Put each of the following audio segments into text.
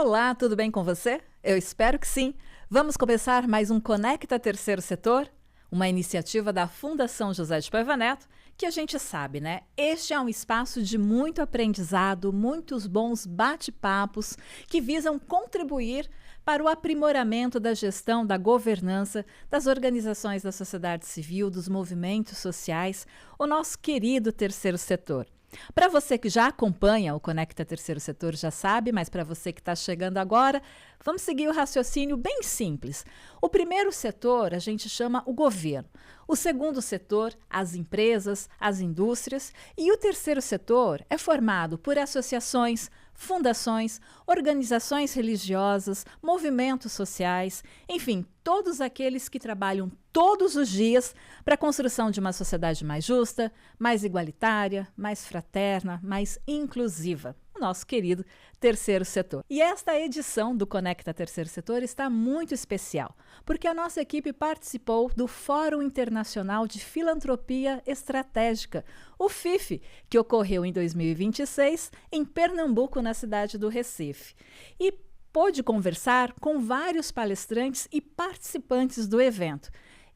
Olá, tudo bem com você? Eu espero que sim. Vamos começar mais um Conecta Terceiro Setor, uma iniciativa da Fundação José de Paiva Neto, que a gente sabe, né? Este é um espaço de muito aprendizado, muitos bons bate-papos que visam contribuir para o aprimoramento da gestão, da governança, das organizações da sociedade civil, dos movimentos sociais, o nosso querido terceiro setor. Para você que já acompanha o Conecta Terceiro Setor já sabe, mas para você que está chegando agora, vamos seguir o raciocínio bem simples. O primeiro setor a gente chama o governo, o segundo setor, as empresas, as indústrias, e o terceiro setor é formado por associações, fundações, organizações religiosas, movimentos sociais, enfim, todos aqueles que trabalham todos os dias para a construção de uma sociedade mais justa, mais igualitária, mais fraterna, mais inclusiva. O nosso querido terceiro setor. E esta edição do Conecta Terceiro Setor está muito especial, porque a nossa equipe participou do Fórum Internacional de Filantropia Estratégica, o FIFE, que ocorreu em 2026 em Pernambuco, na cidade do Recife. E pôde conversar com vários palestrantes e participantes do evento.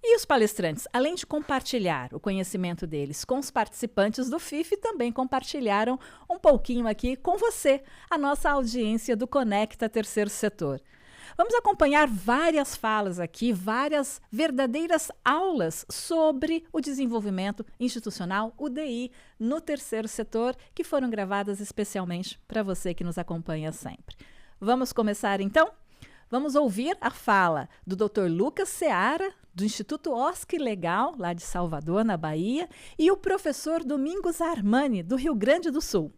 E os palestrantes, além de compartilhar o conhecimento deles com os participantes do FIFE, também compartilharam um pouquinho aqui com você, a nossa audiência do Conecta Terceiro Setor. Vamos acompanhar várias falas aqui, várias verdadeiras aulas sobre o desenvolvimento institucional, o DI, no terceiro setor, que foram gravadas especialmente para você que nos acompanha sempre. Vamos começar então? Vamos ouvir a fala do Dr. Lucas Seara, do Instituto OSC Legal, lá de Salvador, na Bahia, e o professor Domingos Armani, do Rio Grande do Sul.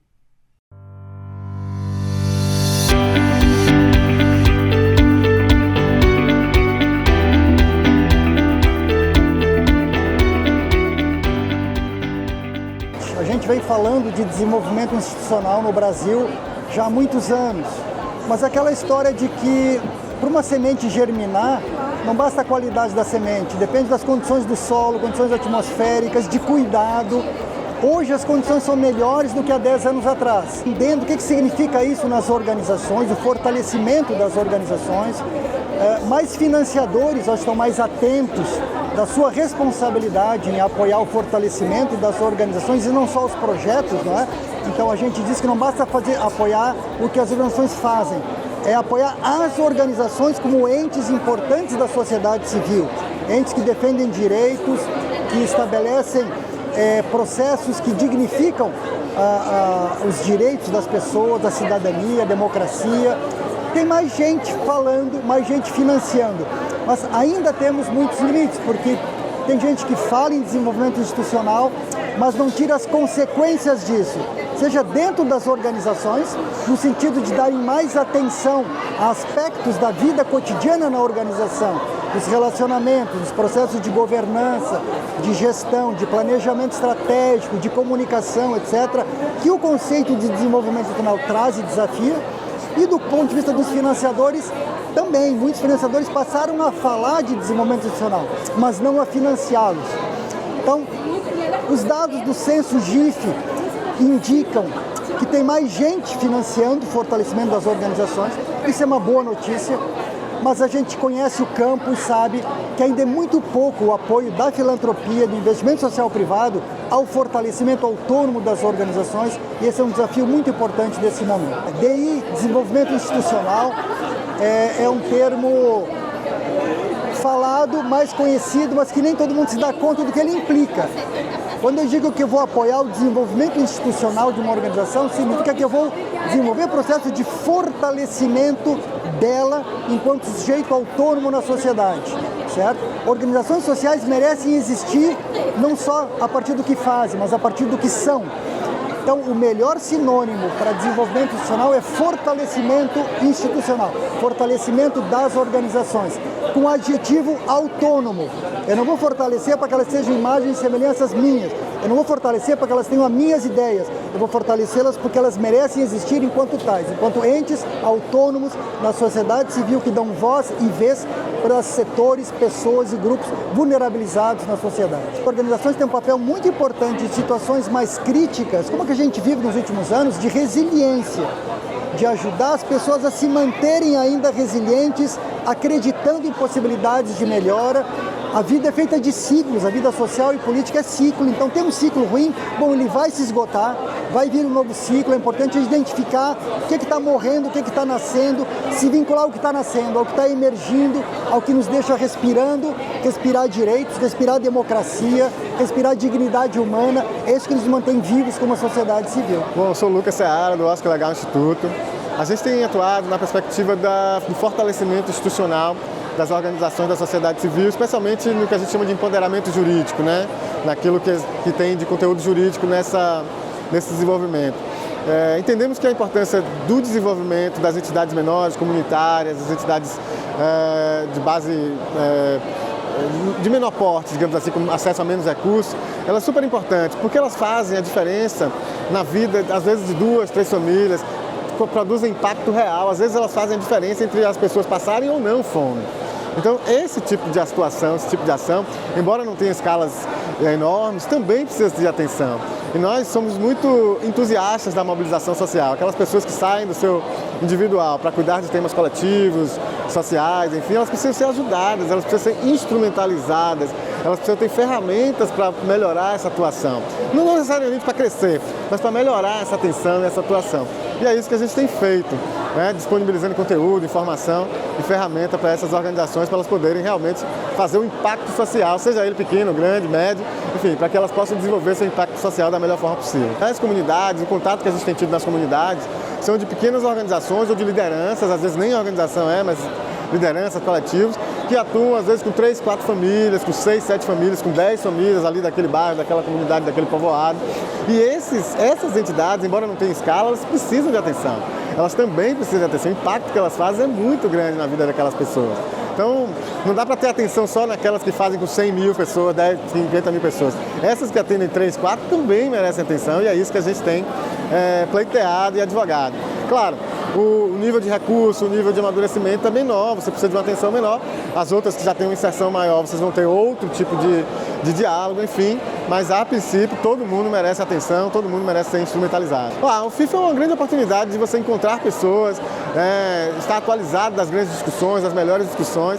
A gente vem falando de desenvolvimento institucional no Brasil já há muitos anos, mas aquela história de que para uma semente germinar, não basta a qualidade da semente, depende das condições do solo, condições atmosféricas, de cuidado. Hoje as condições são melhores do que há 10 anos atrás. Entendendo o que significa isso nas organizações, o fortalecimento das organizações. Mais financiadores estão mais atentos da sua responsabilidade em apoiar o fortalecimento das organizações e não só os projetos, não é? Então a gente diz que não basta apoiar o que as organizações fazem, é apoiar as organizações como entes importantes da sociedade civil, entes que defendem direitos, que estabelecem processos que dignificam os direitos das pessoas, da cidadania, a democracia. Tem mais gente falando, mais gente financiando, mas ainda temos muitos limites, porque tem gente que fala em desenvolvimento institucional, mas não tira as consequências disso, seja dentro das organizações, no sentido de darem mais atenção a aspectos da vida cotidiana na organização, dos relacionamentos, dos processos de governança, de gestão, de planejamento estratégico, de comunicação, etc., que o conceito de desenvolvimento institucional traz e desafia. E do ponto de vista dos financiadores, também, muitos financiadores passaram a falar de desenvolvimento institucional, mas não a financiá-los. Então, os dados do censo GIF indicam que tem mais gente financiando o fortalecimento das organizações. Isso é uma boa notícia, mas a gente conhece o campo e sabe que ainda é muito pouco o apoio da filantropia, do investimento social privado ao fortalecimento autônomo das organizações, e esse é um desafio muito importante desse momento. DI, desenvolvimento institucional, é um termo falado, mais conhecido, mas que nem todo mundo se dá conta do que ele implica. Quando eu digo que eu vou apoiar o desenvolvimento institucional de uma organização, significa que eu vou desenvolver processo de fortalecimento dela enquanto sujeito autônomo na sociedade, certo? Organizações sociais merecem existir não só a partir do que fazem, mas a partir do que são. Então, o melhor sinônimo para desenvolvimento institucional é fortalecimento institucional, fortalecimento das organizações, com o adjetivo autônomo. Eu não vou fortalecer para que elas sejam imagens e semelhanças minhas, Eu não vou fortalecer porque elas tenham as minhas ideias, eu vou fortalecê-las porque elas merecem existir enquanto tais, enquanto entes autônomos na sociedade civil que dão voz e vez para setores, pessoas e grupos vulnerabilizados na sociedade. As organizações têm um papel muito importante em situações mais críticas, como a que a gente vive nos últimos anos, de resiliência, de ajudar as pessoas a se manterem ainda resilientes, acreditando em possibilidades de melhora. A vida é feita de ciclos, a vida social e política é ciclo, então tem um ciclo ruim, bom, ele vai se esgotar, vai vir um novo ciclo, é importante identificar o que está morrendo, o que está nascendo, se vincular ao que está nascendo, ao que está emergindo, ao que nos deixa respirando, respirar direitos, respirar democracia, respirar dignidade humana, é isso que nos mantém vivos como uma sociedade civil. Bom, eu sou o Lucas Seara, do Oscar Legal Instituto. A gente tem atuado na perspectiva do fortalecimento institucional das organizações da sociedade civil, especialmente no que a gente chama de empoderamento jurídico, né? Naquilo que tem de conteúdo jurídico nesse desenvolvimento. Entendemos que a importância do desenvolvimento das entidades menores, comunitárias, das entidades de base de menor porte, digamos assim, com acesso a menos recursos, ela é super importante, porque elas fazem a diferença na vida, às vezes, de 2, 3 famílias, produzem impacto real, às vezes elas fazem a diferença entre as pessoas passarem ou não fome. Então, esse tipo de atuação, esse tipo de ação, embora não tenha escalas enormes, também precisa de atenção. E nós somos muito entusiastas da mobilização social, aquelas pessoas que saem do seu individual para cuidar de temas coletivos, sociais, enfim, elas precisam ser ajudadas, elas precisam ser instrumentalizadas, elas precisam ter ferramentas para melhorar essa atuação. Não necessariamente para crescer, mas para melhorar essa atenção e essa atuação. E é isso que a gente tem feito, né? Disponibilizando conteúdo, informação e ferramenta para essas organizações, para elas poderem realmente fazer um impacto social, seja ele pequeno, grande, médio, enfim, para que elas possam desenvolver seu impacto social da melhor forma possível. As comunidades, o contato que a gente tem tido nas comunidades, são de pequenas organizações ou de lideranças, às vezes nem organização mas lideranças, coletivos, que atuam às vezes com 3, 4 famílias, com 6, 7 famílias, com 10 famílias ali daquele bairro, daquela comunidade, daquele povoado. E essas entidades, embora não tenham escala, elas precisam de atenção. Elas também precisam de atenção. O impacto que elas fazem é muito grande na vida daquelas pessoas. Então, não dá para ter atenção só naquelas que fazem com 100 mil pessoas, 10, 50 mil pessoas. Essas que atendem 3, 4 também merecem atenção e é isso que a gente tem pleiteado e advogado. Claro, o nível de recurso, o nível de amadurecimento é menor, você precisa de uma atenção menor. As outras que já têm uma inserção maior, vocês vão ter outro tipo de diálogo, enfim. Mas, a princípio, todo mundo merece atenção, todo mundo merece ser instrumentalizado. O FIFA é uma grande oportunidade de você encontrar pessoas, estar atualizado das grandes discussões, das melhores discussões.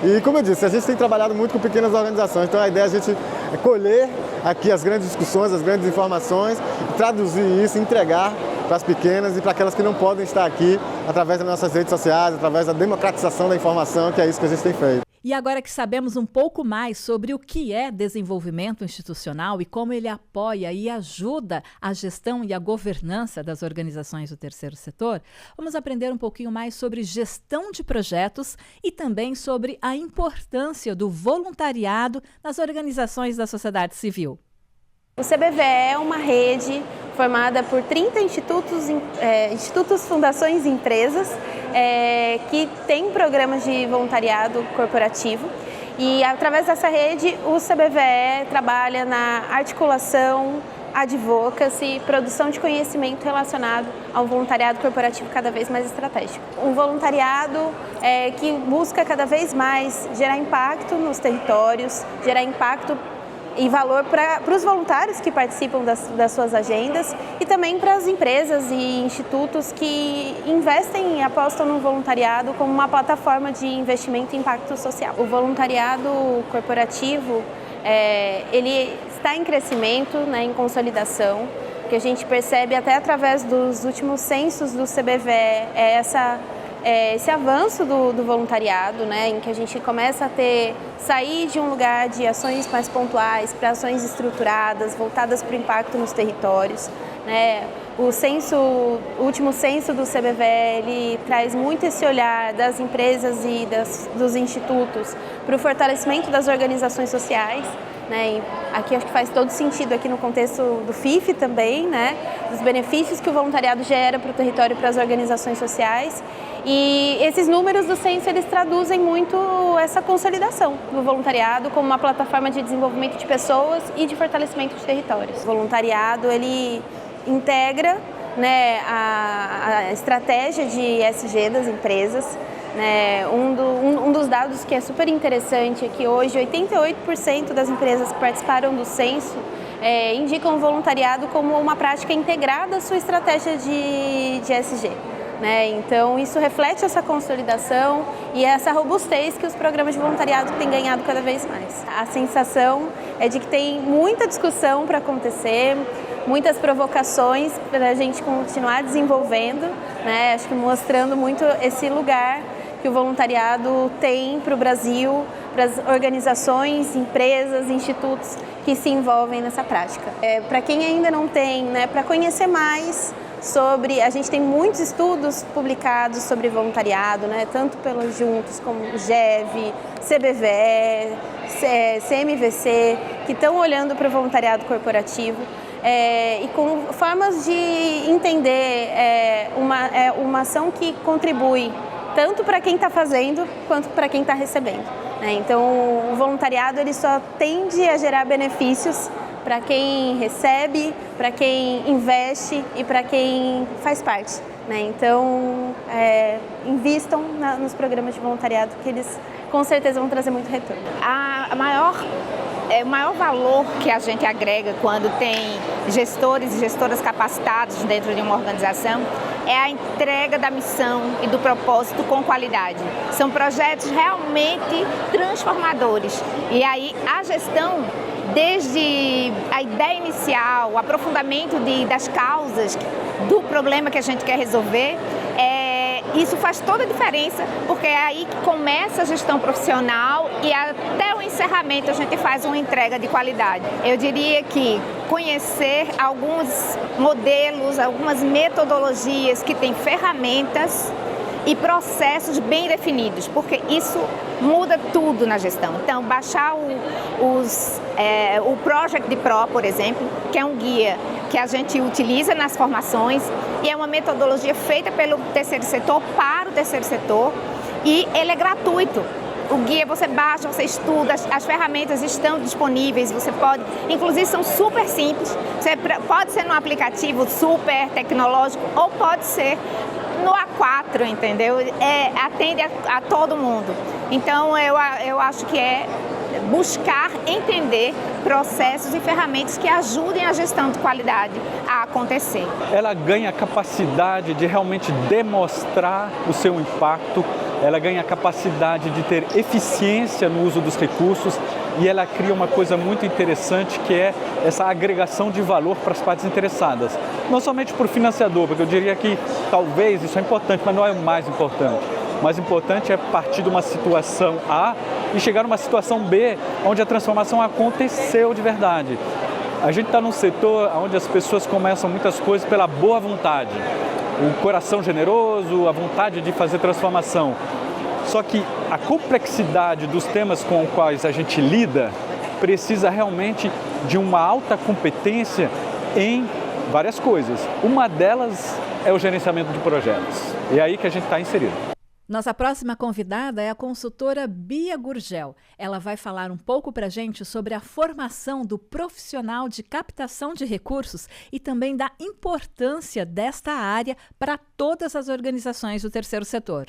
E, como eu disse, a gente tem trabalhado muito com pequenas organizações, então a ideia é a gente colher aqui as grandes discussões, as grandes informações, traduzir isso, entregar para as pequenas e para aquelas que não podem estar aqui através das nossas redes sociais, através da democratização da informação, que é isso que a gente tem feito. E agora que sabemos um pouco mais sobre o que é desenvolvimento institucional e como ele apoia e ajuda a gestão e a governança das organizações do terceiro setor, vamos aprender um pouquinho mais sobre gestão de projetos e também sobre a importância do voluntariado nas organizações da sociedade civil. O CBVE é uma rede formada por 30 institutos, fundações e empresas que tem programas de voluntariado corporativo. E, através dessa rede, o CBVE trabalha na articulação, advocacy e produção de conhecimento relacionado ao voluntariado corporativo cada vez mais estratégico. Um voluntariado que busca cada vez mais gerar impacto nos territórios, gerar impacto e valor para os voluntários que participam das suas agendas e também para as empresas e institutos que investem e apostam no voluntariado como uma plataforma de investimento e impacto social. O voluntariado corporativo, ele está em crescimento, em consolidação, que a gente percebe até através dos últimos censos do CBVE, esse avanço do voluntariado, em que a gente começa a sair de um lugar de ações mais pontuais para ações estruturadas, voltadas para o impacto nos territórios. O último censo do CBVE, ele traz muito esse olhar das empresas e dos institutos para o fortalecimento das organizações sociais, né? E aqui acho que faz todo sentido aqui no contexto do FIF também, né? Dos benefícios que o voluntariado gera para o território e para as organizações sociais. E esses números do censo, eles traduzem muito essa consolidação do voluntariado como uma plataforma de desenvolvimento de pessoas e de fortalecimento de territórios. O voluntariado, ele integra, né, a estratégia de ESG das empresas. Né? Um dos dados que é super interessante é que hoje 88% das empresas que participaram do censo indicam o voluntariado como uma prática integrada à sua estratégia de ESG. Né? Então, isso reflete essa consolidação e essa robustez que os programas de voluntariado têm ganhado cada vez mais. A sensação é de que tem muita discussão para acontecer, muitas provocações para a gente continuar desenvolvendo, né? Acho que mostrando muito esse lugar que o voluntariado tem para o Brasil, para as organizações, empresas, institutos que se envolvem nessa prática. Para quem ainda não tem, né, para conhecer mais sobre, a gente tem muitos estudos publicados sobre voluntariado, né, tanto pelos juntos como o GEV, CBVE, CMVC, que estão olhando para o voluntariado corporativo. E com formas de entender uma ação que contribui tanto para quem está fazendo quanto para quem está recebendo. Né? Então, o voluntariado ele só tende a gerar benefícios para quem recebe, para quem investe e para quem faz parte. Né? Então, invistam nos programas de voluntariado, que eles com certeza vão trazer muito retorno. O maior valor que a gente agrega quando tem gestores e gestoras capacitados dentro de uma organização é a entrega da missão e do propósito com qualidade. São projetos realmente transformadores. E aí a gestão, desde a ideia inicial, o aprofundamento das causas do problema que a gente quer resolver, isso faz toda a diferença, porque é aí que começa a gestão profissional e até o encerramento a gente faz uma entrega de qualidade. Eu diria que conhecer alguns modelos, algumas metodologias que têm ferramentas e processos bem definidos, porque isso muda tudo na gestão. Então, baixar o Project Pro, por exemplo, que é um guia que a gente utiliza nas formações e é uma metodologia feita pelo terceiro setor para o terceiro setor e ele é gratuito. O guia você baixa, você estuda, as ferramentas estão disponíveis, você pode, inclusive são super simples, pode ser num aplicativo super tecnológico ou pode ser no A4, entendeu? Atende a todo mundo. Então, eu acho que é buscar entender processos e ferramentas que ajudem a gestão de qualidade a acontecer. Ela ganha capacidade de realmente demonstrar o seu impacto, ela ganha capacidade de ter eficiência no uso dos recursos e ela cria uma coisa muito interessante que é essa agregação de valor para as partes interessadas. Não somente para o financiador, porque eu diria que talvez isso é importante, mas não é o mais importante. O mais importante é partir de uma situação A e chegar numa situação B, onde a transformação aconteceu de verdade. A gente está num setor onde as pessoas começam muitas coisas pela boa vontade, o coração generoso, a vontade de fazer transformação. Só que a complexidade dos temas com os quais a gente lida precisa realmente de uma alta competência em várias coisas. Uma delas é o gerenciamento de projetos. E é aí que a gente está inserido. Nossa próxima convidada é a consultora Bia Gurgel. Ela vai falar um pouco para a gente sobre a formação do profissional de captação de recursos e também da importância desta área para todas as organizações do terceiro setor.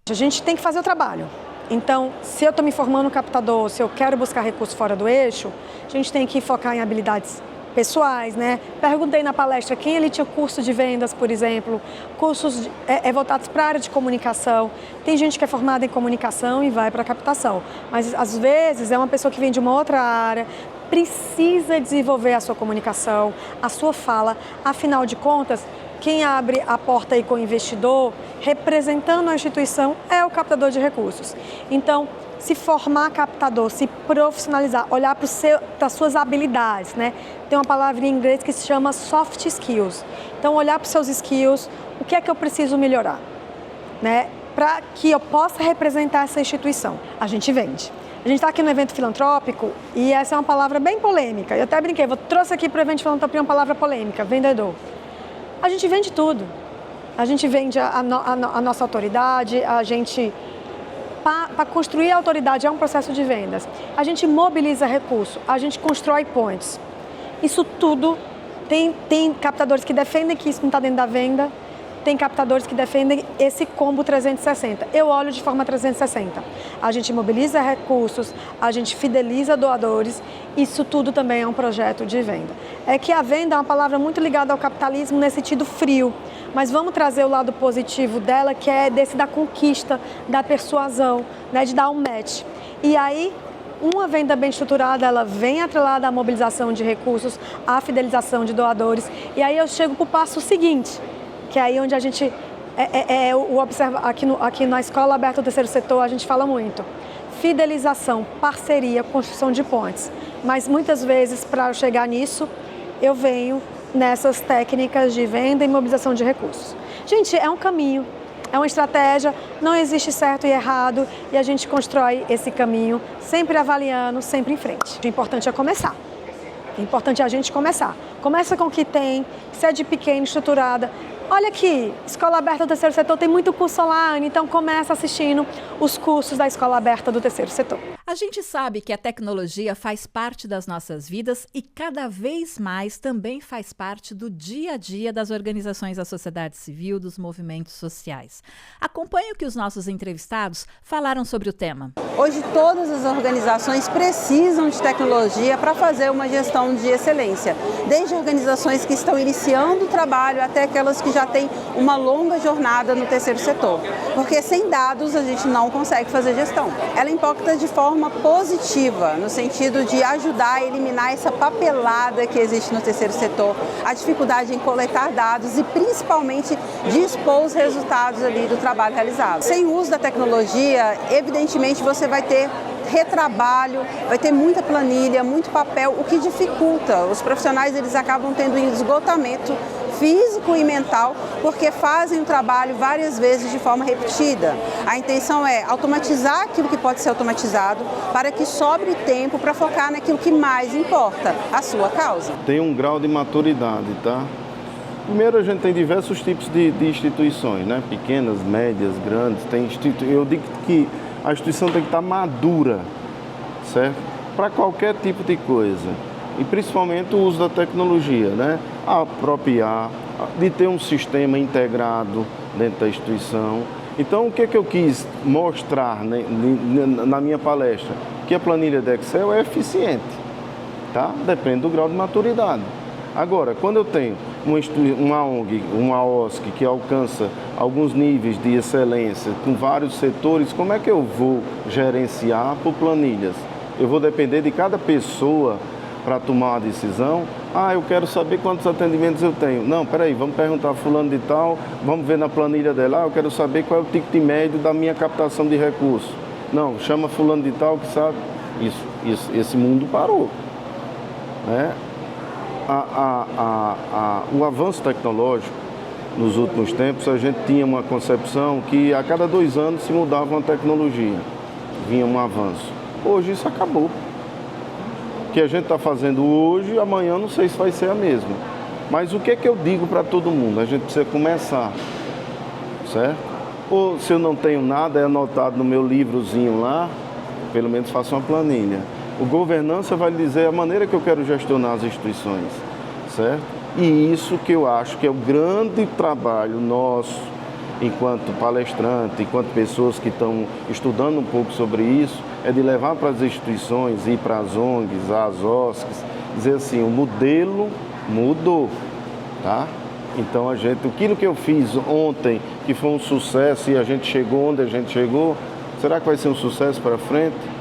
A gente tem que fazer o trabalho. Então, se eu estou me formando captador, se eu quero buscar recursos fora do eixo, a gente tem que focar em habilidades pessoais, né? Perguntei na palestra quem ele tinha curso de vendas, por exemplo, cursos voltados para a área de comunicação. Tem gente que é formada em comunicação e vai para a captação, mas às vezes é uma pessoa que vem de uma outra área, precisa desenvolver a sua comunicação, a sua fala. Afinal de contas, quem abre a porta aí com o investidor, representando a instituição, é o captador de recursos. Então, se formar captador, se profissionalizar, olhar para as suas habilidades, né? Tem uma palavra em inglês que se chama soft skills. Então, olhar para os seus skills, o que é que eu preciso melhorar, né? Para que eu possa representar essa instituição. A gente vende. A gente está aqui no evento filantrópico e essa é uma palavra bem polêmica. Eu até brinquei, trouxe aqui para o evento de filantropia uma palavra polêmica, vendedor. A gente vende tudo. A gente vende a nossa autoridade, a gente... Para construir a autoridade é um processo de vendas. A gente mobiliza recurso, a gente constrói pontes. Isso tudo, tem captadores que defendem que isso não está dentro da venda, tem captadores que defendem esse combo 360. Eu olho de forma 360. A gente mobiliza recursos, a gente fideliza doadores, isso tudo também é um projeto de venda. É que a venda é uma palavra muito ligada ao capitalismo nesse sentido frio, mas vamos trazer o lado positivo dela, que é desse da conquista, da persuasão, né, de dar um match. E aí, uma venda bem estruturada, ela vem atrelada à mobilização de recursos, à fidelização de doadores, e aí eu chego para o passo seguinte, que é aí onde a gente, aqui na Escola Aberta do Terceiro Setor, a gente fala muito. Fidelização, parceria, construção de pontes. Mas muitas vezes, para chegar nisso, eu venho nessas técnicas de venda e mobilização de recursos. Gente, é um caminho, é uma estratégia, não existe certo e errado, e a gente constrói esse caminho sempre avaliando, sempre em frente. O importante é começar. O importante é a gente começar. Começa com o que tem, se é de pequeno, estruturada. Olha aqui, Escola Aberta do Terceiro Setor tem muito curso online, então começa assistindo os cursos da Escola Aberta do Terceiro Setor. A gente sabe que a tecnologia faz parte das nossas vidas e cada vez mais também faz parte do dia a dia das organizações da sociedade civil, dos movimentos sociais. Acompanhe o que os nossos entrevistados falaram sobre o tema. Hoje todas as organizações precisam de tecnologia para fazer uma gestão de excelência, desde organizações que estão iniciando o trabalho até aquelas que já têm uma longa jornada no terceiro setor, porque sem dados a gente não consegue fazer gestão. Ela impacta de forma positiva, no sentido de ajudar a eliminar essa papelada que existe no terceiro setor, a dificuldade em coletar dados e principalmente de expor os resultados ali do trabalho realizado. Sem o uso da tecnologia, evidentemente você vai ter retrabalho, vai ter muita planilha, muito papel, o que dificulta. Os profissionais eles acabam tendo esgotamento físico e mental, porque fazem o trabalho várias vezes de forma repetida. A intenção é automatizar aquilo que pode ser automatizado para que sobre tempo para focar naquilo que mais importa, a sua causa. Tem um grau de maturidade, tá? Primeiro, a gente tem diversos tipos de instituições, né? Pequenas, médias, grandes. Eu digo que a instituição tem que estar madura, certo? Para qualquer tipo de coisa. E principalmente o uso da tecnologia, né? Apropriar, de ter um sistema integrado dentro da instituição. Então, o que eu quis mostrar, né, na minha palestra? Que a planilha de Excel é eficiente, tá? Depende do grau de maturidade. Agora, quando eu tenho uma ONG, uma OSC que alcança alguns níveis de excelência com vários setores, como é que eu vou gerenciar por planilhas? Eu vou depender de cada pessoa para tomar uma decisão. Eu quero saber quantos atendimentos eu tenho. Não, peraí, vamos perguntar a fulano de tal, vamos ver na planilha dela. Eu quero saber qual é o ticket médio da minha captação de recursos. Não, chama fulano de tal que sabe. Esse mundo parou, né? O avanço tecnológico, nos últimos tempos, a gente tinha uma concepção que a cada 2 anos se mudava uma tecnologia, vinha um avanço. Hoje isso acabou. O que a gente está fazendo hoje, amanhã não sei se vai ser a mesma. Mas o que eu digo para todo mundo? A gente precisa começar, certo? Ou se eu não tenho nada, é anotado no meu livrozinho lá, pelo menos faço uma planilha. O governança vai dizer a maneira que eu quero gestionar as instituições, certo? E isso que eu acho que é o grande trabalho nosso, enquanto palestrante, enquanto pessoas que estão estudando um pouco sobre isso, é de levar para as instituições, ir para as ONGs, as OSCs, dizer assim, o modelo mudou, tá? Então aquilo que eu fiz ontem, que foi um sucesso e a gente chegou onde a gente chegou, será que vai ser um sucesso para frente?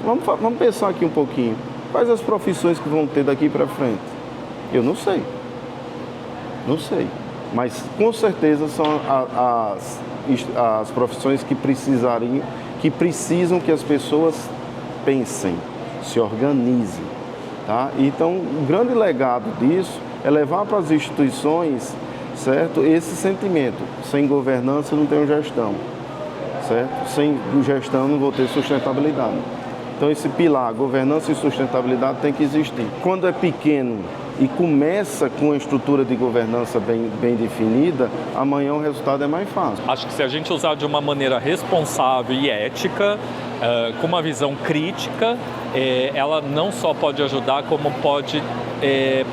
Vamos pensar aqui um pouquinho. Quais as profissões que vão ter daqui para frente? Eu não sei. Não sei. Mas com certeza são as profissões que precisam que as pessoas pensem, se organizem, tá? Então, o grande legado disso é levar para as instituições, certo? Esse sentimento. Sem governança não tenho gestão, certo? Sem gestão não vou ter sustentabilidade. Então esse pilar, governança e sustentabilidade, tem que existir. Quando é pequeno e começa com uma estrutura de governança bem definida, amanhã o resultado é mais fácil. Acho que se a gente usar de uma maneira responsável e ética, com uma visão crítica, ela não só pode ajudar, como pode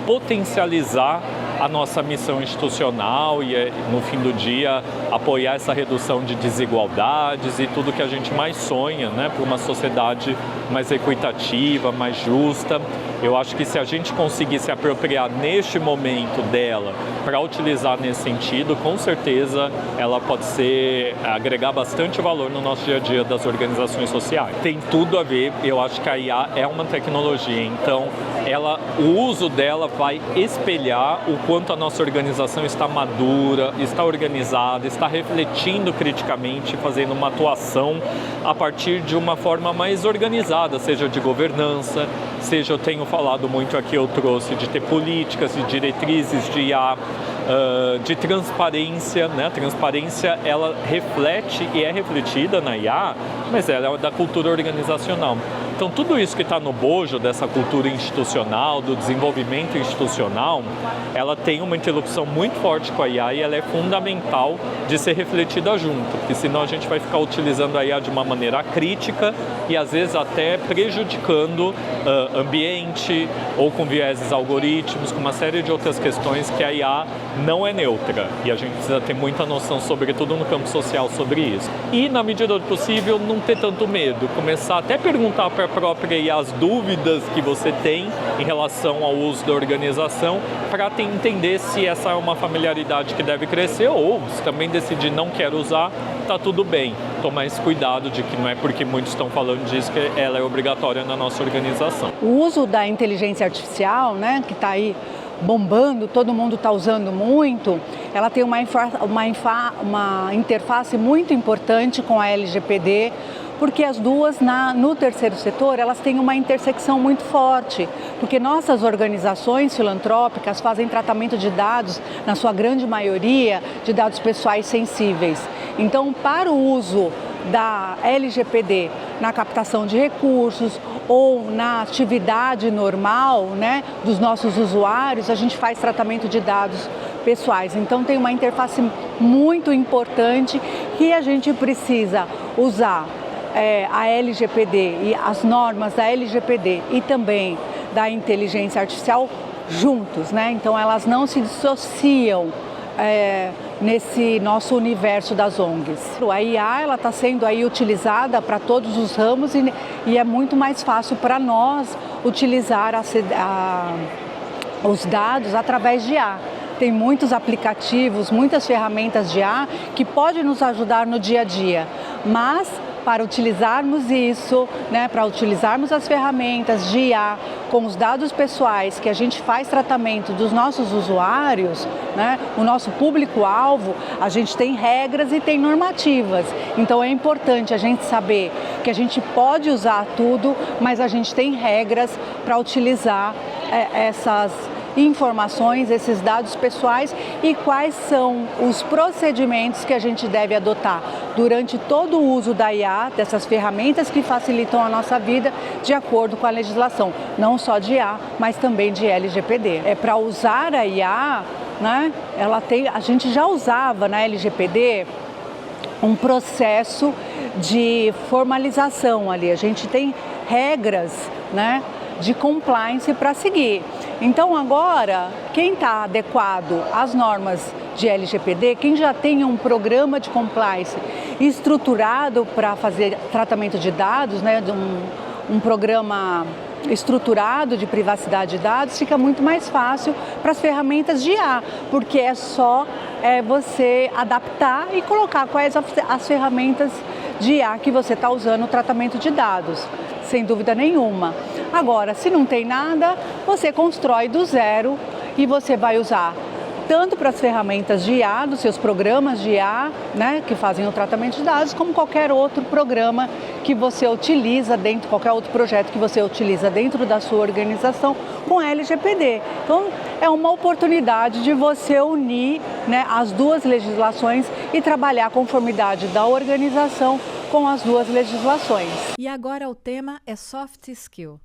potencializar a nossa missão institucional e, no fim do dia, apoiar essa redução de desigualdades e tudo que a gente mais sonha, né, para uma sociedade mais equitativa, mais justa. Eu acho que se a gente conseguir se apropriar neste momento dela para utilizar nesse sentido, com certeza ela pode agregar bastante valor no nosso dia a dia das organizações sociais. Tem tudo a ver, eu acho que a IA é uma tecnologia, então o uso dela vai espelhar o quanto a nossa organização está madura, está organizada, está refletindo criticamente, fazendo uma atuação a partir de uma forma mais organizada, seja de governança, seja, eu tenho falado muito aqui, eu trouxe de ter políticas e diretrizes de IA, de transparência, né? A transparência, ela reflete e é refletida na IA, mas ela é da cultura organizacional. Então, tudo isso que está no bojo dessa cultura institucional, do desenvolvimento institucional, ela tem uma interlocução muito forte com a IA e ela é fundamental de ser refletida junto, porque senão a gente vai ficar utilizando a IA de uma maneira crítica e, às vezes, até prejudicando ambiente ou com vieses algoritmos, com uma série de outras questões que a IA não é neutra. E a gente precisa ter muita noção, sobretudo no campo social, sobre isso. E, na medida do possível, não ter tanto medo, começar até a perguntar para a própria IA as dúvidas que você tem em relação ao uso da organização, para entender se essa é uma familiaridade que deve crescer ou se também decidir não quer usar, está tudo bem. Tomar esse cuidado de que não é porque muitos estão falando disso que ela é obrigatória na nossa organização. O uso da inteligência artificial, né, que está aí bombando, todo mundo está usando muito, ela tem uma interface muito importante com a LGPD, porque as duas, no terceiro setor, elas têm uma intersecção muito forte, porque nossas organizações filantrópicas fazem tratamento de dados, na sua grande maioria, de dados pessoais sensíveis. Então, para o uso da LGPD na captação de recursos ou na atividade normal, né, dos nossos usuários, a gente faz tratamento de dados pessoais. Então, tem uma interface muito importante que a gente precisa usar a LGPD e as normas da LGPD e também da inteligência artificial juntos, né? Então elas não se dissociam nesse nosso universo das ONGs. A IA ela está sendo aí utilizada para todos os ramos e é muito mais fácil para nós utilizar os dados através de IA. Tem muitos aplicativos, muitas ferramentas de IA que podem nos ajudar no dia a dia, mas para utilizarmos isso, né, para utilizarmos as ferramentas de IA com os dados pessoais que a gente faz tratamento dos nossos usuários, né, o nosso público-alvo, a gente tem regras e tem normativas. Então é importante a gente saber que a gente pode usar tudo, mas a gente tem regras para utilizar essas informações, esses dados pessoais e quais são os procedimentos que a gente deve adotar durante todo o uso da IA, dessas ferramentas que facilitam a nossa vida de acordo com a legislação, não só de IA, mas também de LGPD. Para usar a IA, né, a gente já usava na LGPD um processo de formalização ali, a gente tem regras, né, de compliance para seguir. Então agora, quem está adequado às normas de LGPD, quem já tem um programa de compliance estruturado para fazer tratamento de dados, né, de um programa estruturado de privacidade de dados, fica muito mais fácil para as ferramentas de IA, porque é só você adaptar e colocar quais as ferramentas de IA que você está usando no tratamento de dados, sem dúvida nenhuma. Agora, se não tem nada, você constrói do zero e você vai usar tanto para as ferramentas de IA, dos seus programas de IA, né, que fazem o tratamento de dados, como qualquer outro programa que você utiliza qualquer outro projeto que você utiliza dentro da sua organização com LGPD. Então, é uma oportunidade de você unir, né, as duas legislações e trabalhar a conformidade da organização com as duas legislações. E agora o tema é soft skill.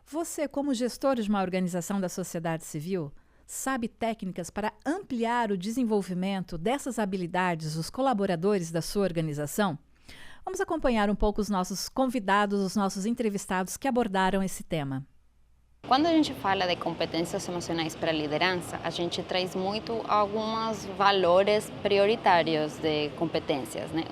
Você, como gestor de uma organização da sociedade civil, sabe técnicas para ampliar o desenvolvimento dessas habilidades dos colaboradores da sua organização? Vamos acompanhar um pouco os nossos convidados, os nossos entrevistados que abordaram esse tema. Quando a gente fala de competências emocionais para a liderança, a gente traz muito alguns valores prioritários de competências, né?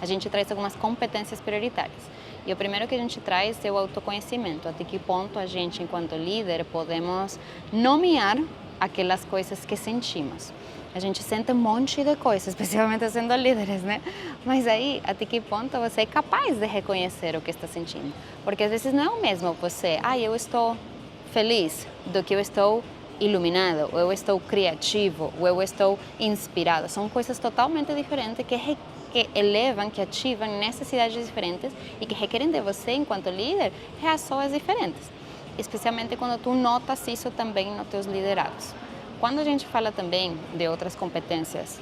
A gente traz algumas competências prioritárias. E o primeiro que a gente traz é o autoconhecimento. Até que ponto a gente, enquanto líder, podemos nomear aquelas coisas que sentimos. A gente sente um monte de coisas, especialmente sendo líderes, né? Mas aí, até que ponto você é capaz de reconhecer o que está sentindo? Porque às vezes não é o mesmo você, eu estou feliz, do que eu estou iluminado, ou eu estou criativo, ou eu estou inspirado. São coisas totalmente diferentes que elevam, que ativam necessidades diferentes e que requerem de você, enquanto líder, reações diferentes. Especialmente quando tu notas isso também nos teus liderados. Quando a gente fala também de outras competências,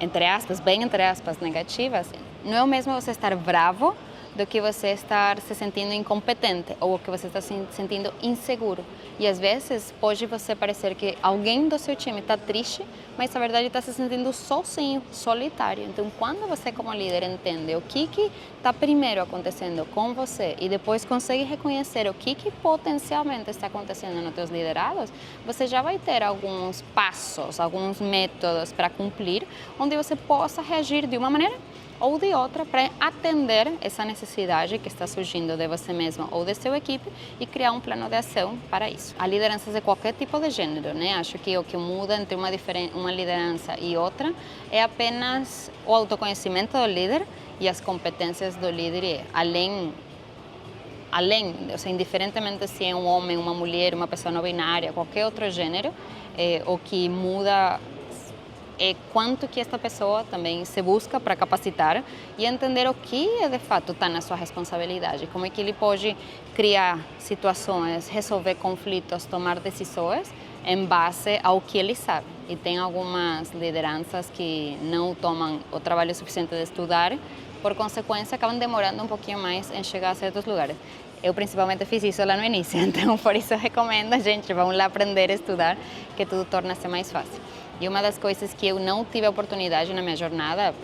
entre aspas, bem entre aspas, negativas, não é o mesmo você estar bravo do que você estar se sentindo incompetente ou que você está se sentindo inseguro. E às vezes pode você parecer que alguém do seu time está triste, mas na verdade está se sentindo sozinho, solitário. Então, quando você como líder entende o que está primeiro acontecendo com você e depois consegue reconhecer o que potencialmente está acontecendo nos teus liderados, você já vai ter alguns passos, alguns métodos para cumprir, onde você possa reagir de uma maneira ou de outra para atender essa necessidade que está surgindo de você mesma ou de sua equipe e criar um plano de ação para isso. A liderança de qualquer tipo de gênero, né? Acho que o que muda entre uma liderança e outra é apenas o autoconhecimento do líder e as competências do líder, além, ou seja, indiferentemente se é um homem, uma mulher, uma pessoa não binária, qualquer outro gênero, o que muda é quanto que esta pessoa também se busca para capacitar e entender o que de fato está na sua responsabilidade, como é que ele pode criar situações, resolver conflitos, tomar decisões em base ao que ele sabe. E tem algumas lideranças que não tomam o trabalho suficiente de estudar, por consequência acabam demorando um pouquinho mais em chegar a certos lugares. Eu principalmente fiz isso lá no início, então por isso eu recomendo a gente, vamos lá aprender a estudar, que tudo torna-se mais fácil. E uma das coisas que eu não tive a oportunidade na minha jornada,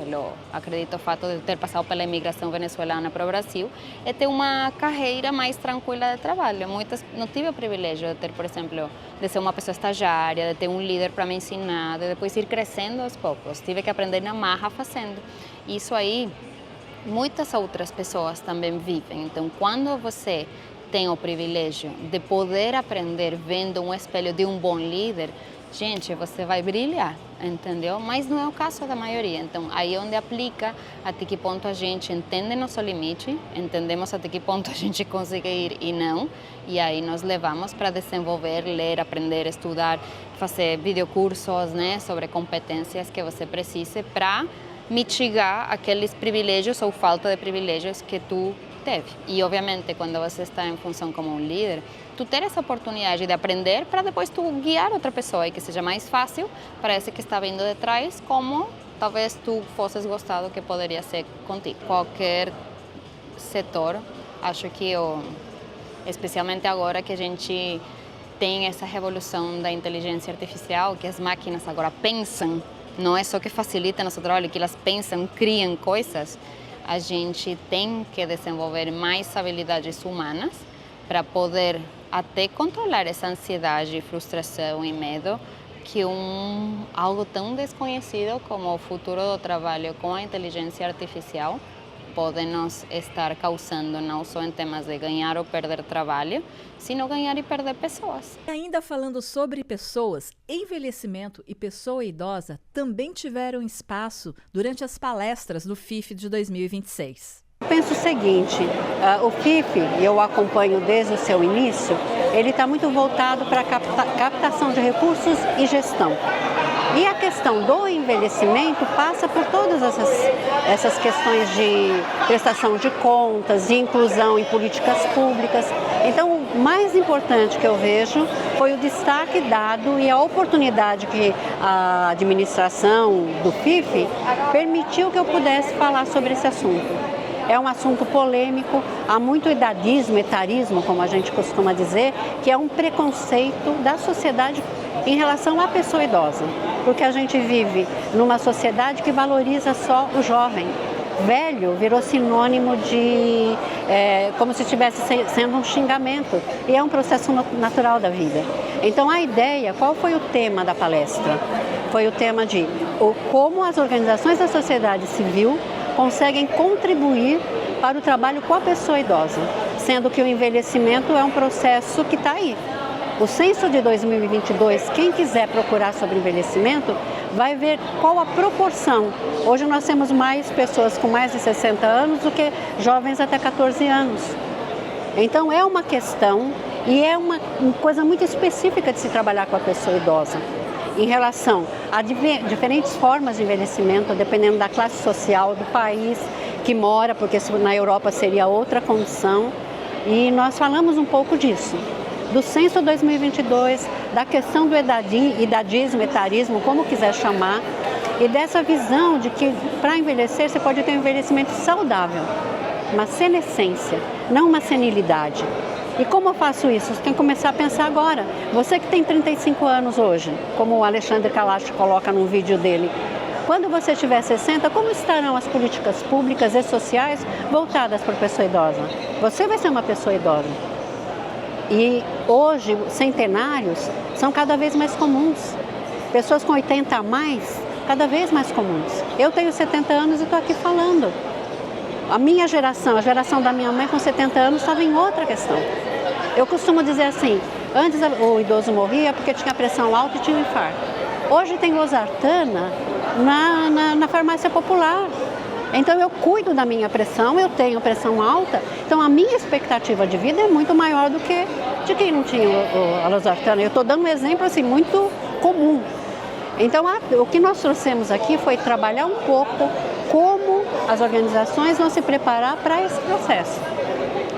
acredito o fato de ter passado pela imigração venezuelana para o Brasil, é ter uma carreira mais tranquila de trabalho. Não tive o privilégio de ter, por exemplo, de ser uma pessoa estagiária, de ter um líder para me ensinar, de depois ir crescendo aos poucos. Tive que aprender na marra fazendo. Isso aí, muitas outras pessoas também vivem. Então, quando você tem o privilégio de poder aprender vendo um espelho de um bom líder, gente, você vai brilhar, entendeu? Mas não é o caso da maioria. Então, aí é onde aplica até que ponto a gente entende nosso limite, entendemos até que ponto a gente consegue ir e não, e aí nós levamos para desenvolver, ler, aprender, estudar, fazer videocursos, né, sobre competências que você precise para mitigar aqueles privilégios ou falta de privilégios que tu teve. E, obviamente, quando você está em função como um líder, tu ter essa oportunidade de aprender para depois tu guiar outra pessoa e que seja mais fácil para esse que está vindo de trás, como talvez tu fosses gostado que poderia ser contigo. Qualquer setor, acho que, especialmente agora que a gente tem essa revolução da inteligência artificial, que as máquinas agora pensam, não é só que facilita nosso trabalho, que elas pensam, criam coisas, a gente tem que desenvolver mais habilidades humanas para poder até controlar essa ansiedade, frustração e medo que algo tão desconhecido como o futuro do trabalho com a inteligência artificial pode nos estar causando, não só em temas de ganhar ou perder trabalho, sino ganhar e perder pessoas. E ainda falando sobre pessoas, envelhecimento e pessoa idosa também tiveram espaço durante as palestras do FIF de 2026. Eu penso o seguinte, o FIF, eu acompanho desde o seu início, ele está muito voltado para a captação de recursos e gestão. E a questão do envelhecimento passa por todas essas questões de prestação de contas, de inclusão em políticas públicas. Então, o mais importante que eu vejo foi o destaque dado e a oportunidade que a administração do FIF permitiu que eu pudesse falar sobre esse assunto. é um assunto polêmico, há muito idadismo, etarismo, como a gente costuma dizer, que é um preconceito da sociedade em relação à pessoa idosa, porque a gente vive numa sociedade que valoriza só o jovem. Velho virou sinônimo de, como se estivesse sendo um xingamento, e é um processo natural da vida. Então a ideia, qual foi o tema da palestra? Foi o tema de como as organizações da sociedade civil conseguem contribuir para o trabalho com a pessoa idosa, sendo que o envelhecimento é um processo que está aí. O censo de 2022, quem quiser procurar sobre envelhecimento, vai ver qual a proporção. Hoje nós temos mais pessoas com mais de 60 anos do que jovens até 14 anos. Então é uma questão e é uma coisa muito específica de se trabalhar com a pessoa idosa. Em relação a diferentes formas de envelhecimento, dependendo da classe social, do país que mora, porque na Europa seria outra condição. E nós falamos um pouco disso. Do censo 2022, da questão do idadismo, etarismo, como quiser chamar, e dessa visão de que para envelhecer você pode ter um envelhecimento saudável, uma senescência, não uma senilidade. E como eu faço isso? Você tem que começar a pensar agora. Você que tem 35 anos hoje, como o Alexandre Kalash coloca num vídeo dele, quando você tiver 60, como estarão as políticas públicas e sociais voltadas para a pessoa idosa? Você vai ser uma pessoa idosa. E hoje, centenários são cada vez mais comuns. Pessoas com 80 a mais, cada vez mais comuns. Eu tenho 70 anos e estou aqui falando. A minha geração, a geração da minha mãe com 70 anos estava em outra questão. Eu costumo dizer assim, antes o idoso morria porque tinha pressão alta e tinha um infarto. Hoje tem losartana na farmácia popular. Então eu cuido da minha pressão, eu tenho pressão alta, então a minha expectativa de vida é muito maior do que de quem não tinha a losartana. Eu estou dando um exemplo assim, muito comum. Então o que nós trouxemos aqui foi trabalhar um pouco como as organizações vão se preparar para esse processo.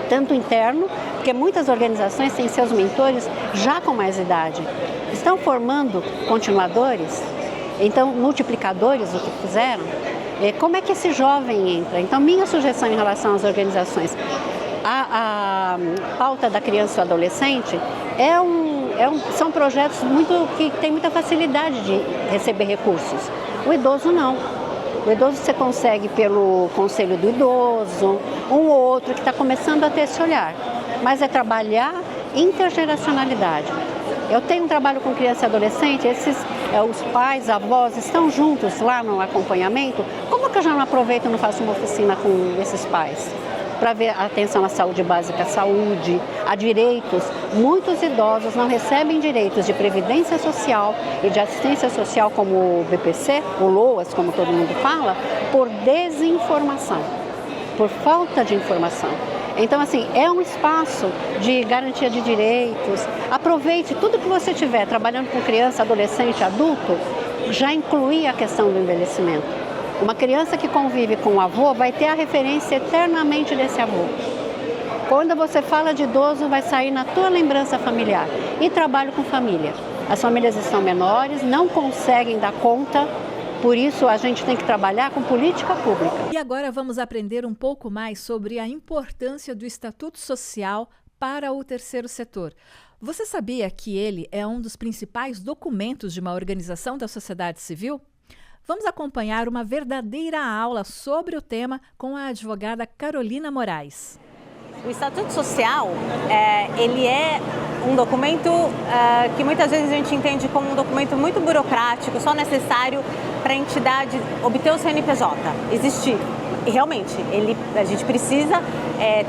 Tanto interno, porque muitas organizações têm seus mentores já com mais idade. Estão formando continuadores, então multiplicadores do que fizeram. Como é que esse jovem entra? Então, minha sugestão em relação às organizações, a pauta da criança e do adolescente são projetos que têm muita facilidade de receber recursos. O idoso não. O idoso você consegue pelo Conselho do Idoso, um ou outro que está começando a ter esse olhar. Mas é trabalhar intergeracionalidade. Eu tenho um trabalho com criança e adolescente, os pais, avós estão juntos lá no acompanhamento. Como que eu já não aproveito e não faço uma oficina com esses pais? Para ver a atenção à saúde básica, à saúde, a direitos. Muitos idosos não recebem direitos de previdência social e de assistência social como o BPC, o LOAS, como todo mundo fala, por desinformação, por falta de informação. Então, assim, é um espaço de garantia de direitos. Aproveite tudo que você tiver trabalhando com criança, adolescente, adulto, já incluir a questão do envelhecimento. Uma criança que convive com o avô vai ter a referência eternamente desse avô. Quando você fala de idoso, vai sair na tua lembrança familiar. E trabalho com família. As famílias estão menores, não conseguem dar conta. Por isso, a gente tem que trabalhar com política pública. E agora vamos aprender um pouco mais sobre a importância do Estatuto Social para o terceiro setor. Você sabia que ele é um dos principais documentos de uma organização da sociedade civil? Vamos acompanhar uma verdadeira aula sobre o tema com a advogada Carolina Moraes. O Estatuto Social, ele é um documento que muitas vezes a gente entende como um documento muito burocrático, só necessário para a entidade obter o CNPJ, existir. E realmente, a gente precisa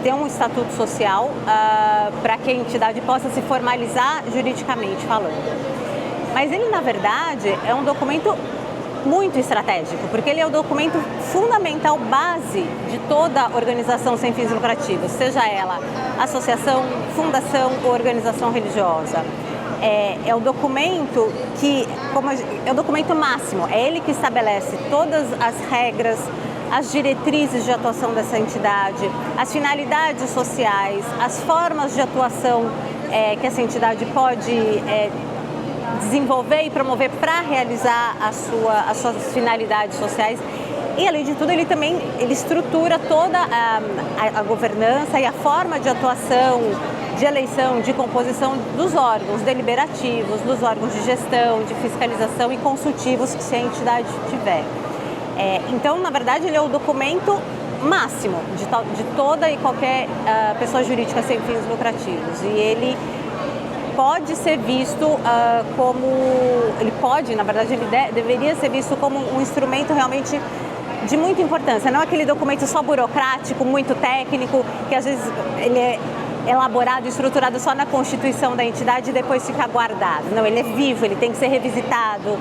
ter um Estatuto Social para que a entidade possa se formalizar juridicamente falando. Mas ele, na verdade, é um documento muito estratégico, porque ele é o documento fundamental, base de toda organização sem fins lucrativos, seja ela associação, fundação ou organização religiosa. É o documento é o documento máximo, é ele que estabelece todas as regras, as diretrizes de atuação dessa entidade, as finalidades sociais, as formas de atuação que essa entidade pode desenvolver e promover para realizar as suas finalidades sociais. E, além de tudo, ele estrutura toda a governança e a forma de atuação, de eleição, de composição dos órgãos deliberativos, dos órgãos de gestão, de fiscalização e consultivos que se a entidade tiver. Então, na verdade, ele é o documento máximo de toda e qualquer pessoa jurídica sem fins lucrativos. E ele pode ser visto deveria ser visto como um instrumento realmente de muita importância. Não é aquele documento só burocrático, muito técnico, que às vezes ele é elaborado e estruturado só na constituição da entidade e depois fica guardado. Não, ele é vivo, ele tem que ser revisitado.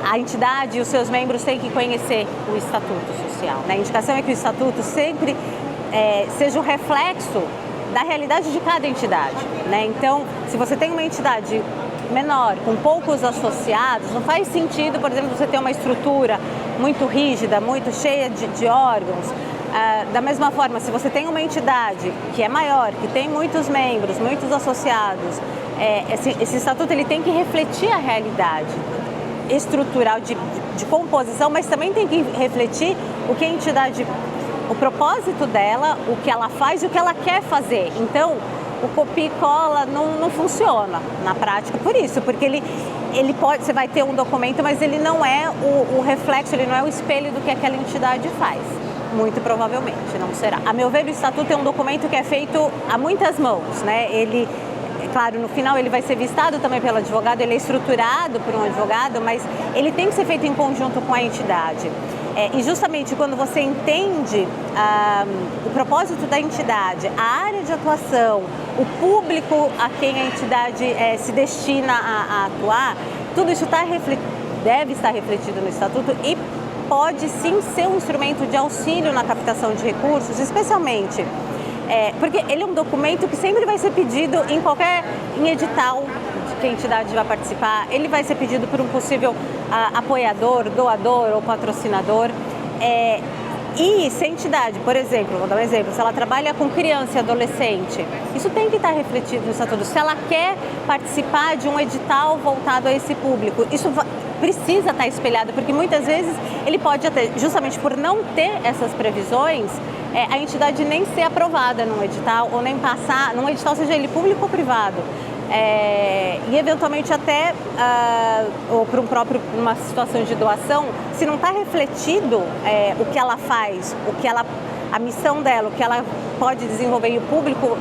A entidade e os seus membros têm que conhecer o Estatuto Social. A indicação é que o Estatuto sempre seja um reflexo da realidade de cada entidade. Então, se você tem uma entidade menor, com poucos associados, não faz sentido, por exemplo, você ter uma estrutura muito rígida, muito cheia de órgãos. Da mesma forma, se você tem uma entidade que é maior, que tem muitos membros, muitos associados, esse estatuto ele tem que refletir a realidade estrutural de composição, mas também tem que refletir o que a entidade, o propósito dela, o que ela faz e o que ela quer fazer. Então, o copia e cola não funciona na prática por isso, porque ele pode, você vai ter um documento, mas ele não é o reflexo, ele não é o espelho do que aquela entidade faz. Muito provavelmente não será. A meu ver, o Estatuto é um documento que é feito a muitas mãos, Ele, claro, no final ele vai ser vistado também pelo advogado, ele é estruturado por um advogado, mas ele tem que ser feito em conjunto com a entidade. E justamente quando você entende o propósito da entidade, a área de atuação, o público a quem a entidade se destina a atuar, tudo isso deve estar refletido no Estatuto e pode sim ser um instrumento de auxílio na captação de recursos, especialmente porque ele é um documento que sempre vai ser pedido em edital que a entidade vai participar, ele vai ser pedido por um possível apoiador, doador ou patrocinador. E se a entidade, por exemplo, vou dar um exemplo, se ela trabalha com criança e adolescente, isso tem que estar refletido no Estatuto. Se ela quer participar de um edital voltado a esse público, isso precisa estar espelhado, porque muitas vezes ele pode até, justamente por não ter essas previsões, a entidade nem ser aprovada num edital ou nem passar num edital, seja ele público ou privado. E eventualmente até ou para uma situação de doação, se não está refletido o que ela faz, a missão dela, o que ela pode desenvolver e o público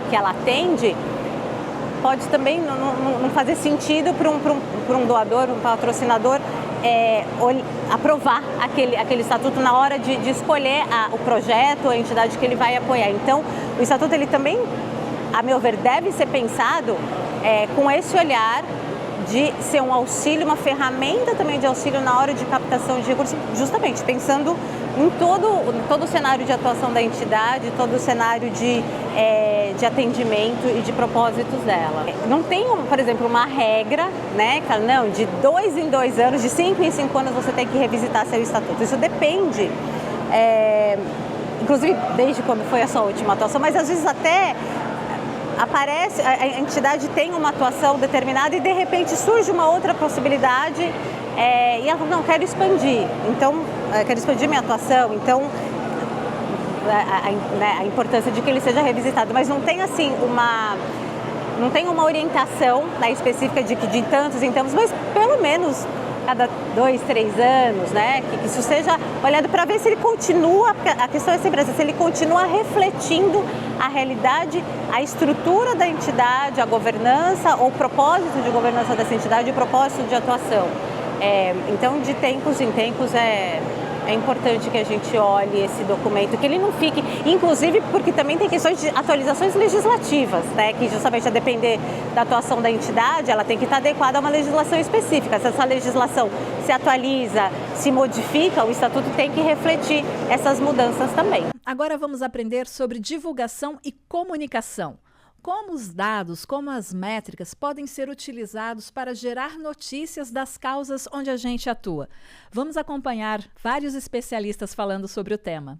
que ela atende, pode também não fazer sentido para um doador, um patrocinador aprovar aquele estatuto na hora de escolher o projeto, a entidade que ele vai apoiar. Então, o estatuto ele também, a meu ver, deve ser pensado com esse olhar de ser um auxílio, uma ferramenta também de auxílio na hora de captação de recursos, justamente pensando em todo o cenário de atuação da entidade, todo o cenário de atendimento e de propósitos dela. Não tem, por exemplo, uma regra, não, de 2 em 2 anos, de 5 em 5 anos você tem que revisitar seu estatuto. Isso depende, inclusive desde quando foi a sua última atuação, mas às vezes até aparece, a entidade tem uma atuação determinada e de repente surge uma outra possibilidade e ela fala, não, quero expandir, então quero expandir minha atuação, então a importância de que ele seja revisitado, mas não tem assim não tem uma orientação específica de que de tantos em tantos, mas pelo menos cada 2, 3 anos, que isso seja olhado para ver se ele continua, porque a questão é sempre essa, se ele continua refletindo a realidade, a estrutura da entidade, a governança, ou o propósito de governança dessa entidade, o propósito de atuação. Então, de tempos em tempos, é importante que a gente olhe esse documento, que ele não fique, inclusive porque também tem questões de atualizações legislativas, que justamente a depender da atuação da entidade, ela tem que estar adequada a uma legislação específica. Se essa legislação se atualiza, se modifica, o Estatuto tem que refletir essas mudanças também. Agora vamos aprender sobre divulgação e comunicação. Como os dados, como as métricas podem ser utilizados para gerar notícias das causas onde a gente atua? Vamos acompanhar vários especialistas falando sobre o tema.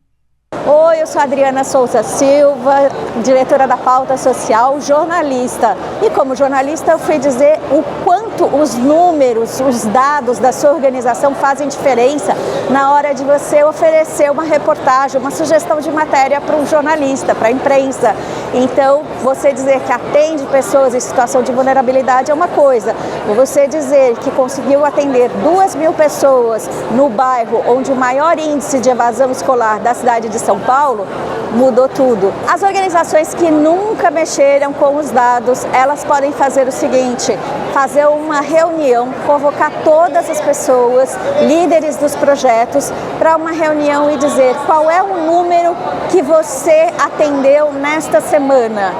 Oi, eu sou Adriana Souza Silva, diretora da Pauta Social, jornalista. E como jornalista eu fui dizer o quanto os números, os dados da sua organização fazem diferença na hora de você oferecer uma reportagem, uma sugestão de matéria para um jornalista, para a imprensa. Então, você dizer que atende pessoas em situação de vulnerabilidade é uma coisa. Você dizer que conseguiu atender 2.000 pessoas no bairro onde o maior índice de evasão escolar da cidade de São Paulo, mudou tudo. As organizações que nunca mexeram com os dados, elas podem fazer o seguinte, fazer uma reunião, convocar todas as pessoas, líderes dos projetos, para uma reunião e dizer qual é o número que você atendeu nesta semana.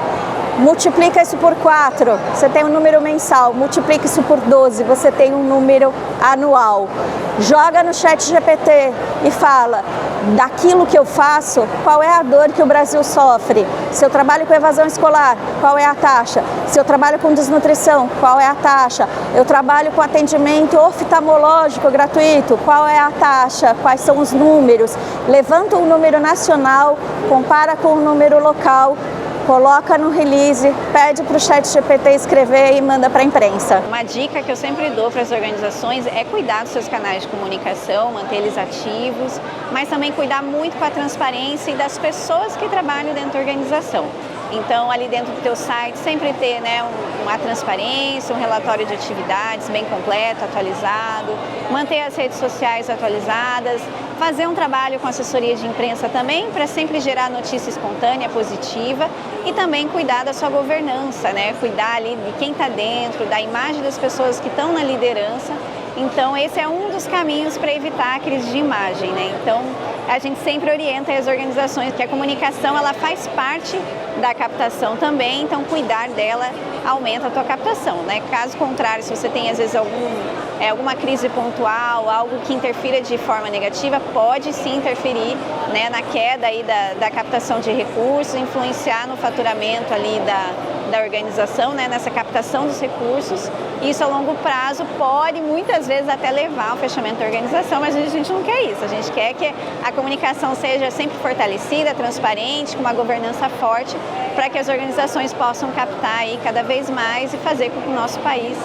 Multiplica isso por 4, você tem um número mensal, multiplica isso por 12, você tem um número anual. Joga no ChatGPT e fala, daquilo que eu faço, qual é a dor que o Brasil sofre? Se eu trabalho com evasão escolar, qual é a taxa? Se eu trabalho com desnutrição, qual é a taxa? Eu trabalho com atendimento oftalmológico gratuito, qual é a taxa? Quais são os números? Levanta um número nacional, compara com um número local, coloca no release, pede para o ChatGPT escrever e manda para a imprensa. Uma dica que eu sempre dou para as organizações é cuidar dos seus canais de comunicação, manter eles ativos, mas também cuidar muito com a transparência e das pessoas que trabalham dentro da organização. Então, ali dentro do teu site, sempre ter uma transparência, um relatório de atividades bem completo, atualizado, manter as redes sociais atualizadas, fazer um trabalho com assessoria de imprensa também, para sempre gerar notícia espontânea, positiva, e também cuidar da sua governança, cuidar ali de quem está dentro, da imagem das pessoas que estão na liderança. Então, esse é um dos caminhos para evitar a crise de imagem, Então, a gente sempre orienta as organizações que a comunicação ela faz parte da captação também, então cuidar dela aumenta a tua captação, Caso contrário, se você tem às vezes alguma crise pontual, algo que interfira de forma negativa, pode sim interferir na queda aí da captação de recursos, influenciar no faturamento ali da organização, nessa captação dos recursos. Isso a longo prazo pode muitas vezes até levar ao fechamento da organização, mas a gente não quer isso, a gente quer que a comunicação seja sempre fortalecida, transparente, com uma governança forte, para que as organizações possam captar aí cada vez mais e fazer com que o nosso país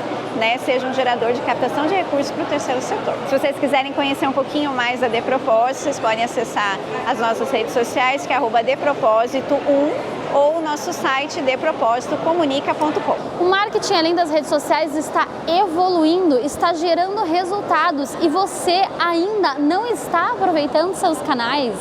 seja um gerador de captação de recursos para o terceiro setor. Se vocês quiserem conhecer um pouquinho mais da DPropósito, vocês podem acessar as nossas redes sociais, que é @dpropósito1, ou o nosso site depropósitocomunica.com. O marketing, além das redes sociais, está evoluindo, está gerando resultados e você ainda não está aproveitando seus canais?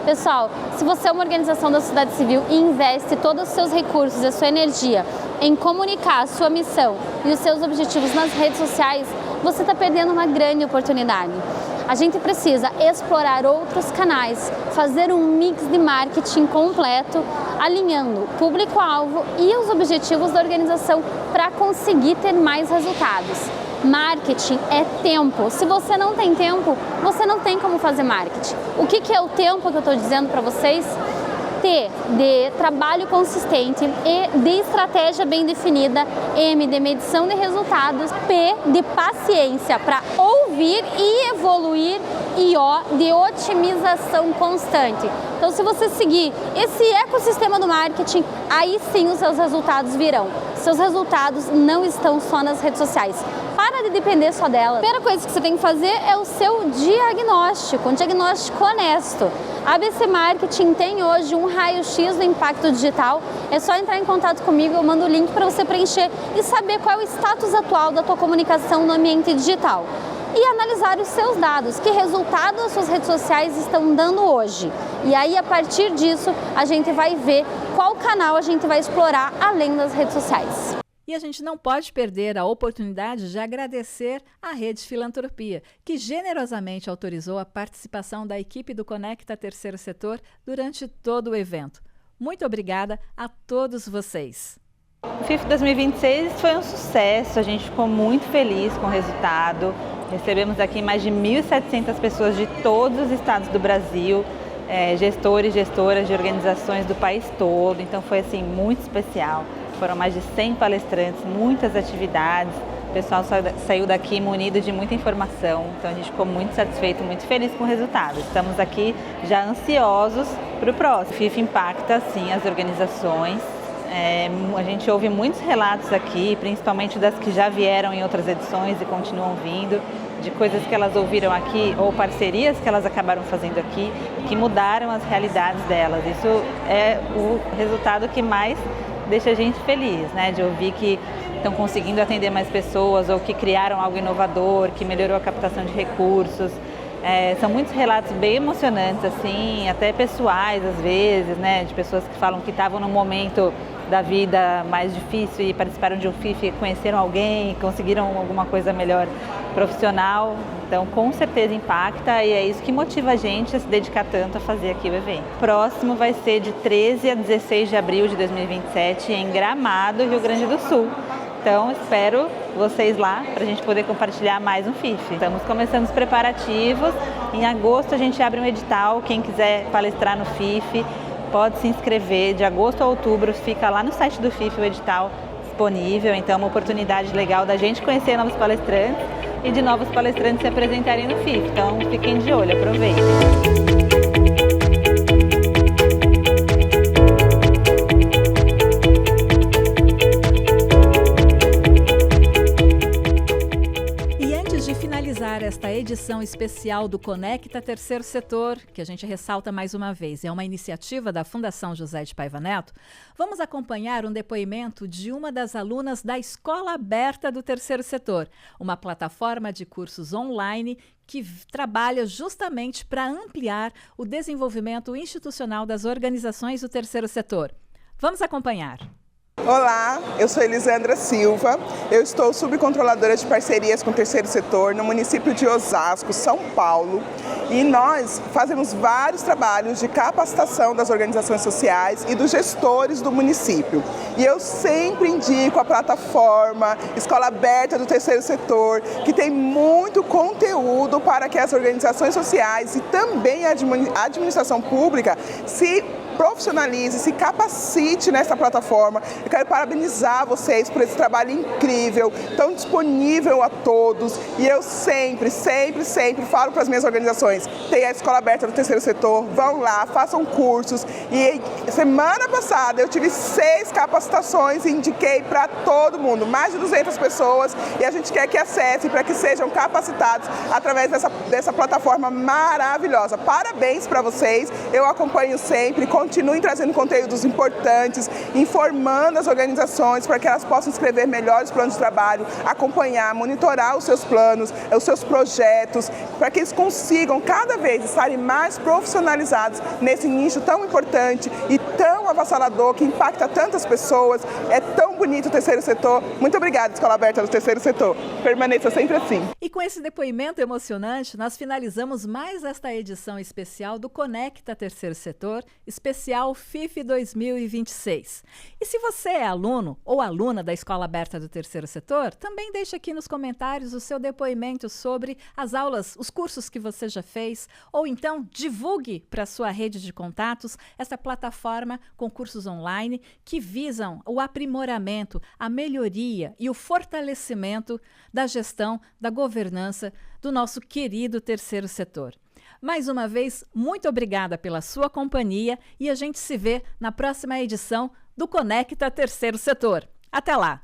Pessoal, se você é uma organização da sociedade civil e investe todos os seus recursos e a sua energia em comunicar a sua missão e os seus objetivos nas redes sociais, você está perdendo uma grande oportunidade. A gente precisa explorar outros canais, fazer um mix de marketing completo, alinhando o público-alvo e os objetivos da organização para conseguir ter mais resultados. Marketing é tempo. Se você não tem tempo, você não tem como fazer marketing. O que é o tempo que eu estou dizendo para vocês? T de trabalho consistente, E de estratégia bem definida, M de medição de resultados, P de paciência para ouvir e evoluir e O de otimização constante. Então, se você seguir esse ecossistema do marketing, aí sim os seus resultados virão. Seus resultados não estão só nas redes sociais. Para de depender só delas. A primeira coisa que você tem que fazer é o seu diagnóstico, um diagnóstico honesto. A ABC Marketing tem hoje um raio-x do impacto digital. É só entrar em contato comigo, eu mando o link para você preencher e saber qual é o status atual da tua comunicação no ambiente digital. E analisar os seus dados, que resultado as suas redes sociais estão dando hoje. E aí, a partir disso, a gente vai ver qual canal a gente vai explorar além das redes sociais. E a gente não pode perder a oportunidade de agradecer à Rede Filantropia, que generosamente autorizou a participação da equipe do Conecta Terceiro Setor durante todo o evento. Muito obrigada a todos vocês. O FIF 2026 foi um sucesso, a gente ficou muito feliz com o resultado. Recebemos aqui mais de 1.700 pessoas de todos os estados do Brasil, gestores e gestoras de organizações do país todo, então foi assim muito especial. Foram mais de 100 palestrantes, muitas atividades, O pessoal saiu daqui munido de muita informação, então a gente ficou muito satisfeito, muito feliz com o resultado. Estamos aqui já ansiosos para o próximo. O FIF impacta, sim, as organizações. A gente ouve muitos relatos aqui, principalmente das que já vieram em outras edições e continuam vindo, de coisas que elas ouviram aqui ou parcerias que elas acabaram fazendo aqui, que mudaram as realidades delas. Isso é o resultado que mais deixa a gente feliz, né? De ouvir que estão conseguindo atender mais pessoas ou que criaram algo inovador, que melhorou a captação de recursos. São muitos relatos bem emocionantes, assim, até pessoais às vezes, né? De pessoas que falam que estavam num momento da vida mais difícil e participaram de um FIF, conheceram alguém, conseguiram alguma coisa melhor profissional. Então, com certeza impacta e é isso que motiva a gente a se dedicar tanto a fazer aqui o evento. O próximo vai ser de 13 a 16 de abril de 2027 em Gramado, Rio Grande do Sul. Então, espero vocês lá para a gente poder compartilhar mais um FIF. Estamos começando os preparativos. Em agosto a gente abre um edital. Quem quiser palestrar no FIF pode se inscrever. De agosto a outubro fica lá no site do FIF o edital disponível. Então, é uma oportunidade legal da gente conhecer novos palestrantes e de novos palestrantes se apresentarem no FIF. Então, fiquem de olho, aproveitem. Esta edição especial do Conecta Terceiro Setor, que a gente ressalta mais uma vez, é uma iniciativa da Fundação José de Paiva Neto, vamos acompanhar um depoimento de uma das alunas da Escola Aberta do Terceiro Setor, uma plataforma de cursos online que trabalha justamente para ampliar o desenvolvimento institucional das organizações do terceiro setor. Vamos acompanhar. Olá, eu sou Elisandra Silva, eu estou subcontroladora de parcerias com o terceiro setor no município de Osasco, São Paulo, e nós fazemos vários trabalhos de capacitação das organizações sociais e dos gestores do município. E eu sempre indico a plataforma Escola Aberta do Terceiro Setor, que tem muito conteúdo para que as organizações sociais e também a administração pública se profissionalize, se capacite nessa plataforma. Eu quero parabenizar vocês por esse trabalho incrível, tão disponível a todos. E eu sempre falo para as minhas organizações, tem a Escola Aberta do Terceiro Setor, vão lá, façam cursos. E semana passada eu tive 6 capacitações e indiquei para todo mundo, mais de 200 pessoas, e a gente quer que acessem para que sejam capacitados através dessa plataforma maravilhosa. Parabéns para vocês, eu acompanho sempre, continuem trazendo conteúdos importantes, informando as organizações para que elas possam escrever melhores planos de trabalho, acompanhar, monitorar os seus planos, os seus projetos, para que eles consigam cada vez estarem mais profissionalizados nesse nicho tão importante e tão avassalador, que impacta tantas pessoas. É tão bonito o terceiro setor. Muito obrigada, Escola Aberta do Terceiro Setor. Permaneça sempre assim. E com esse depoimento emocionante, nós finalizamos mais esta edição especial do Conecta Terceiro Setor, especial FIF 2026. E se você é aluno ou aluna da Escola Aberta do Terceiro Setor, também deixe aqui nos comentários o seu depoimento sobre as aulas, os cursos que você já fez, ou então divulgue para a sua rede de contatos essa plataforma com cursos online que visam o aprimoramento, a melhoria e o fortalecimento da gestão, da governança do nosso querido terceiro setor. Mais uma vez, muito obrigada pela sua companhia e a gente se vê na próxima edição do Conecta Terceiro Setor. Até lá!